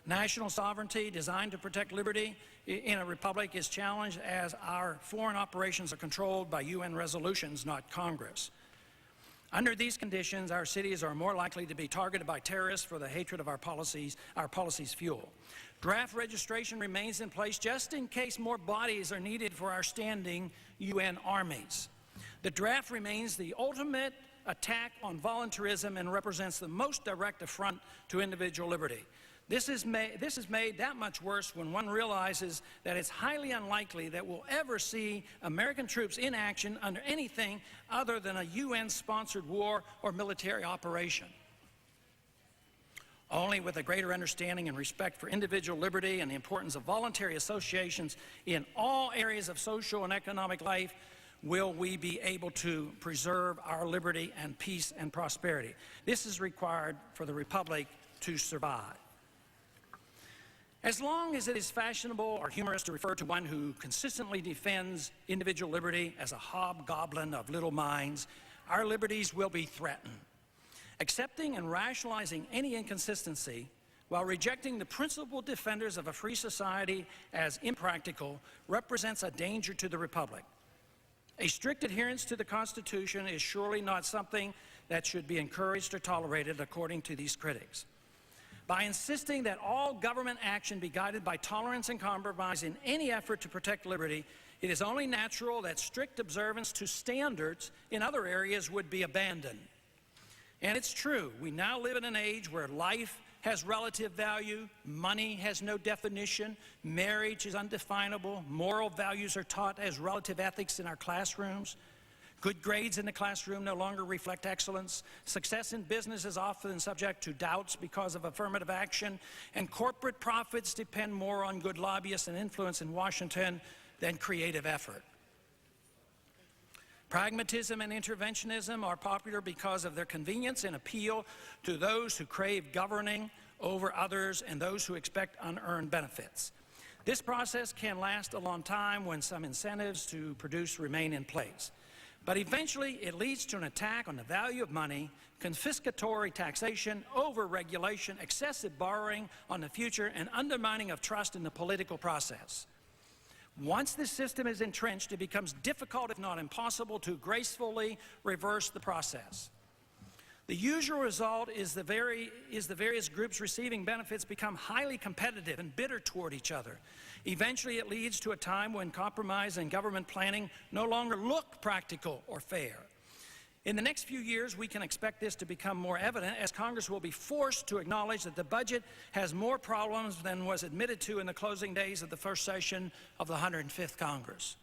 National sovereignty designed to protect liberty in a republic is challenged as our foreign operations are controlled by UN resolutions, not Congress. Under these conditions, our cities are more likely to be targeted by terrorists for the hatred of our policies fuel. Draft registration remains in place just in case more bodies are needed for our standing UN armies. The draft remains the ultimate attack on voluntarism and represents the most direct affront to individual liberty. This is made that much worse when one realizes that it's highly unlikely that we'll ever see American troops in action under anything other than a UN-sponsored war or military operation. Only with a greater understanding and respect for individual liberty and the importance of voluntary associations in all areas of social and economic life will we be able to preserve our liberty and peace and prosperity. This is required for the Republic to survive. As long as it is fashionable or humorous to refer to one who consistently defends individual liberty as a hobgoblin of little minds, our liberties will be threatened. Accepting and rationalizing any inconsistency while rejecting the principal defenders of a free society as impractical represents a danger to the Republic. A strict adherence to the Constitution is surely not something that should be encouraged or tolerated, according to these critics. By insisting that all government action be guided by tolerance and compromise in any effort to protect liberty, it is only natural that strict observance to standards in other areas would be abandoned. And it's true, we now live in an age where life has relative value, money has no definition, marriage is undefinable, moral values are taught as relative ethics in our classrooms. Good grades in the classroom no longer reflect excellence. Success in business is often subject to doubts because of affirmative action, and corporate profits depend more on good lobbyists and influence in Washington than creative effort. Pragmatism and interventionism are popular because of their convenience and appeal to those who crave governing over others and those who expect unearned benefits. This process can last a long time when some incentives to produce remain in place. But eventually, it leads to an attack on the value of money, confiscatory taxation, over-regulation, excessive borrowing on the future, and undermining of trust in the political process. Once this system is entrenched, it becomes difficult, if not impossible, to gracefully reverse the process. The usual result is the various groups receiving benefits become highly competitive and bitter toward each other. Eventually, it leads to a time when compromise and government planning no longer look practical or fair. In the next few years, we can expect this to become more evident as Congress will be forced to acknowledge that the budget has more problems than was admitted to in the closing days of the first session of the 105th Congress.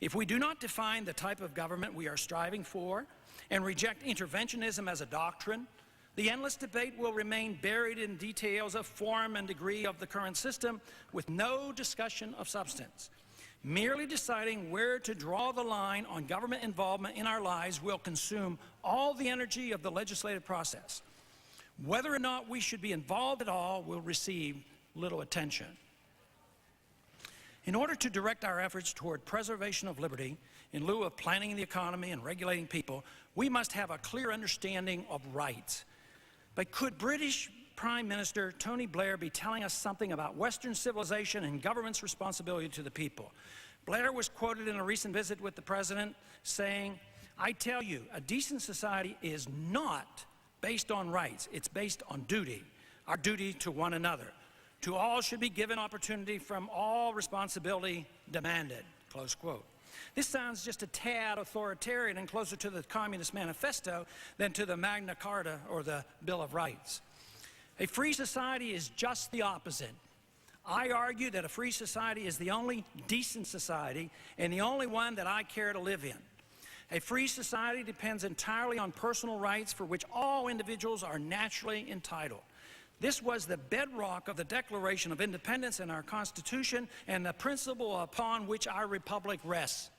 If we do not define the type of government we are striving for and reject interventionism as a doctrine, the endless debate will remain buried in details of form and degree of the current system with no discussion of substance. Merely deciding where to draw the line on government involvement in our lives will consume all the energy of the legislative process. Whether or not we should be involved at all will receive little attention. In order to direct our efforts toward preservation of liberty, in lieu of planning the economy and regulating people, we must have a clear understanding of rights. But could British Prime Minister Tony Blair be telling us something about Western civilization and government's responsibility to the people? Blair was quoted in a recent visit with the President saying, "I tell you, a decent society is not based on rights, it's based on duty, our duty to one another. To all should be given opportunity from all responsibility demanded," close quote. This sounds just a tad authoritarian and closer to the Communist Manifesto than to the Magna Carta or the Bill of Rights. A free society is just the opposite. I argue that a free society is the only decent society and the only one that I care to live in. A free society depends entirely on personal rights for which all individuals are naturally entitled. This was the bedrock of the Declaration of Independence in our Constitution and the principle upon which our republic rests.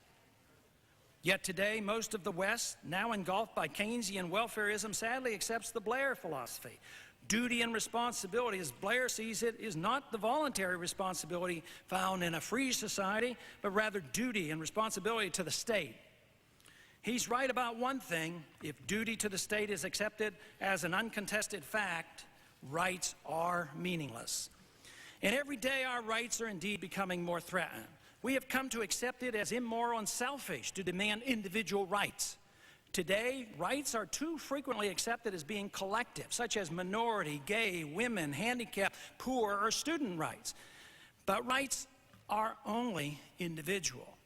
Yet today, most of the West, now engulfed by Keynesian welfarism, sadly accepts the Blair philosophy. Duty and responsibility, as Blair sees it, is not the voluntary responsibility found in a free society, but rather duty and responsibility to the state. He's right about one thing: if duty to the state is accepted as an uncontested fact, rights are meaningless. And every day our rights are indeed becoming more threatened. We have come to accept it as immoral and selfish to demand individual rights. Today, rights are too frequently accepted as being collective, such as minority, gay, women, handicapped, poor, or student rights. But rights are only individual.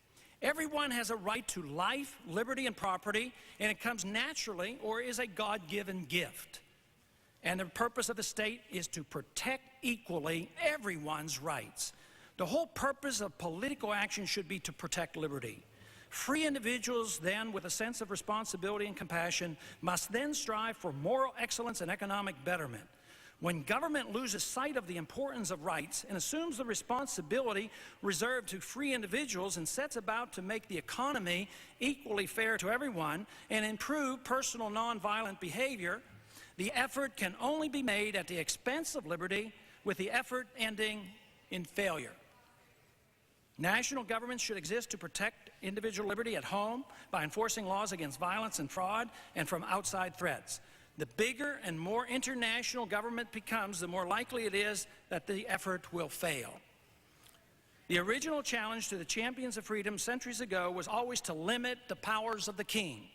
Everyone has a right to life, liberty, and property, and it comes naturally or is a God-given gift. And the purpose of the state is to protect equally everyone's rights. The whole purpose of political action should be to protect liberty. Free individuals then, with a sense of responsibility and compassion, must then strive for moral excellence and economic betterment. When government loses sight of the importance of rights and assumes the responsibility reserved to free individuals and sets about to make the economy equally fair to everyone and improve personal nonviolent behavior, the effort can only be made at the expense of liberty, with the effort ending in failure. National governments should exist to protect individual liberty at home by enforcing laws against violence and fraud and from outside threats. The bigger and more international government becomes, the more likely it is that the effort will fail. The original challenge to the champions of freedom centuries ago was always to limit the powers of the king.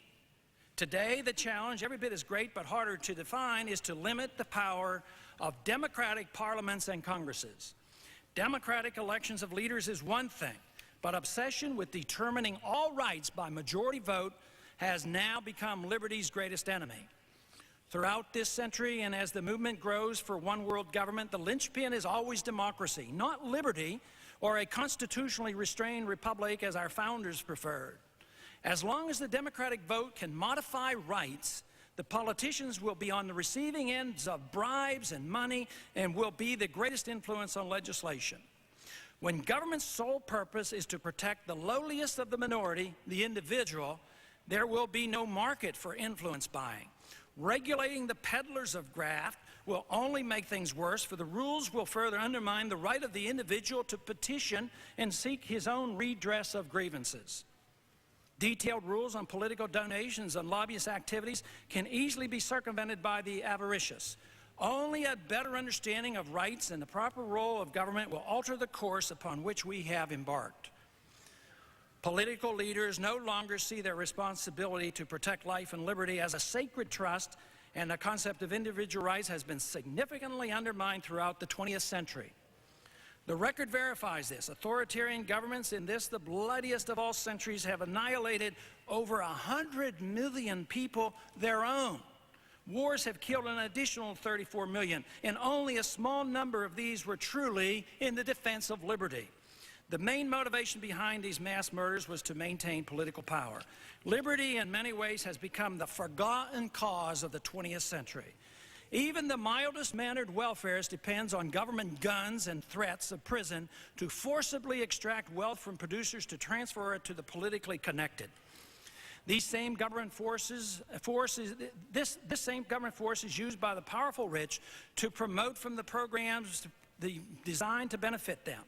Today, the challenge, every bit as great but harder to define, is to limit the power of democratic parliaments and congresses. Democratic elections of leaders is one thing, but obsession with determining all rights by majority vote has now become liberty's greatest enemy. Throughout this century, and as the movement grows for one world government, the linchpin is always democracy, not liberty or a constitutionally restrained republic as our founders preferred. As long as the democratic vote can modify rights, the politicians will be on the receiving ends of bribes and money and will be the greatest influence on legislation. When government's sole purpose is to protect the lowliest of the minority, the individual, there will be no market for influence buying. Regulating the peddlers of graft will only make things worse, for the rules will further undermine the right of the individual to petition and seek his own redress of grievances. Detailed rules on political donations and lobbyist activities can easily be circumvented by the avaricious. Only a better understanding of rights and the proper role of government will alter the course upon which we have embarked. Political leaders no longer see their responsibility to protect life and liberty as a sacred trust, and the concept of individual rights has been significantly undermined throughout the 20th century. The record verifies this. Authoritarian governments in this, the bloodiest of all centuries, have annihilated over 100 million people their own. Wars have killed an additional 34 million, and only a small number of these were truly in the defense of liberty. The main motivation behind these mass murders was to maintain political power. Liberty, in many ways, has become the forgotten cause of the 20th century. Even the mildest mannered welfarist depends on government guns and threats of prison to forcibly extract wealth from producers to transfer it to the politically connected. These same government forces, this same government force is used by the powerful rich to promote from the programs designed to benefit them.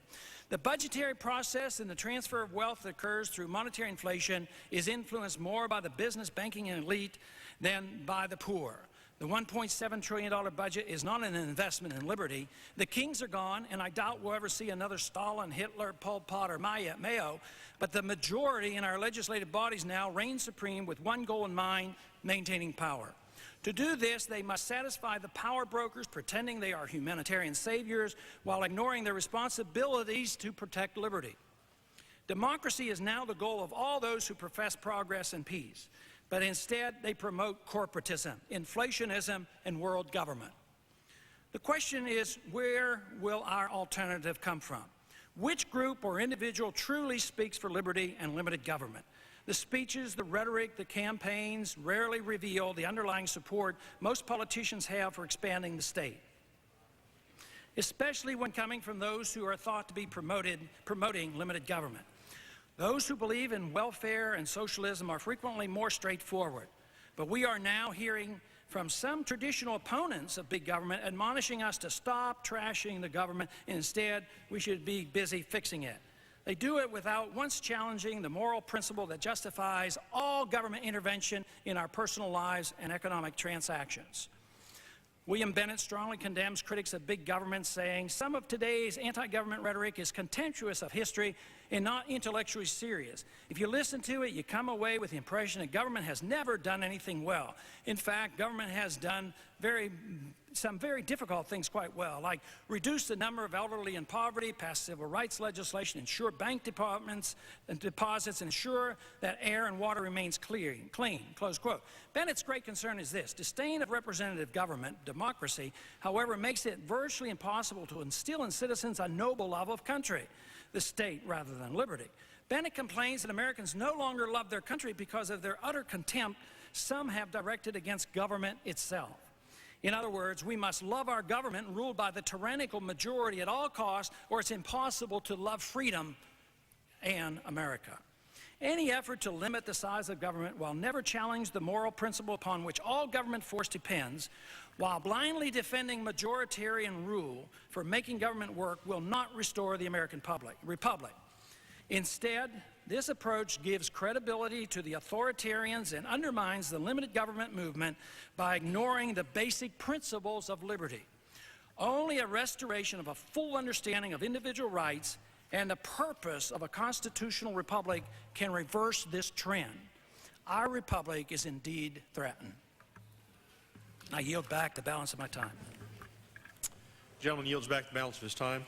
The budgetary process and the transfer of wealth that occurs through monetary inflation is influenced more by the business, banking, and elite than by the poor. The $1.7 trillion budget is not an investment in liberty. The kings are gone, and I doubt we'll ever see another Stalin, Hitler, Pol Pot, or Mayo, but the majority in our legislative bodies now reign supreme with one goal in mind: maintaining power. To do this, they must satisfy the power brokers pretending they are humanitarian saviors while ignoring their responsibilities to protect liberty. Democracy is now the goal of all those who profess progress and peace, but instead they promote corporatism, inflationism, and world government. The question is, where will our alternative come from? Which group or individual truly speaks for liberty and limited government? The speeches, the rhetoric, the campaigns rarely reveal the underlying support most politicians have for expanding the state, especially when coming from those who are thought to be promoting limited government. Those who believe in welfare and socialism are frequently more straightforward, but we are now hearing from some traditional opponents of big government admonishing us to stop trashing the government, and instead we should be busy fixing it. They do it without once challenging the moral principle that justifies all government intervention in our personal lives and economic transactions. William Bennett strongly condemns critics of big government, saying, "Some of today's anti-government rhetoric is contemptuous of history and not intellectually serious. If you listen to it, you come away with the impression that government has never done anything well. In fact, government has done some very difficult things quite well, like reduce the number of elderly in poverty, pass civil rights legislation, ensure bank deposits, and ensure that air and water remains clean," close quote. Bennett's great concern is this: disdain of representative government, democracy, however, makes it virtually impossible to instill in citizens a noble love of country, the state rather than liberty. Bennett complains that Americans no longer love their country because of their utter contempt some have directed against government itself. In other words, we must love our government ruled by the tyrannical majority at all costs, or it's impossible to love freedom and America. Any effort to limit the size of government while never challenge the moral principle upon which all government force depends, while blindly defending majoritarian rule for making government work, will not restore the American republic. Instead, this approach gives credibility to the authoritarians and undermines the limited government movement by ignoring the basic principles of liberty. Only a restoration of a full understanding of individual rights and the purpose of a constitutional republic can reverse this trend. Our republic is indeed threatened. I yield back the balance of my time. The gentleman yields back the balance of his time.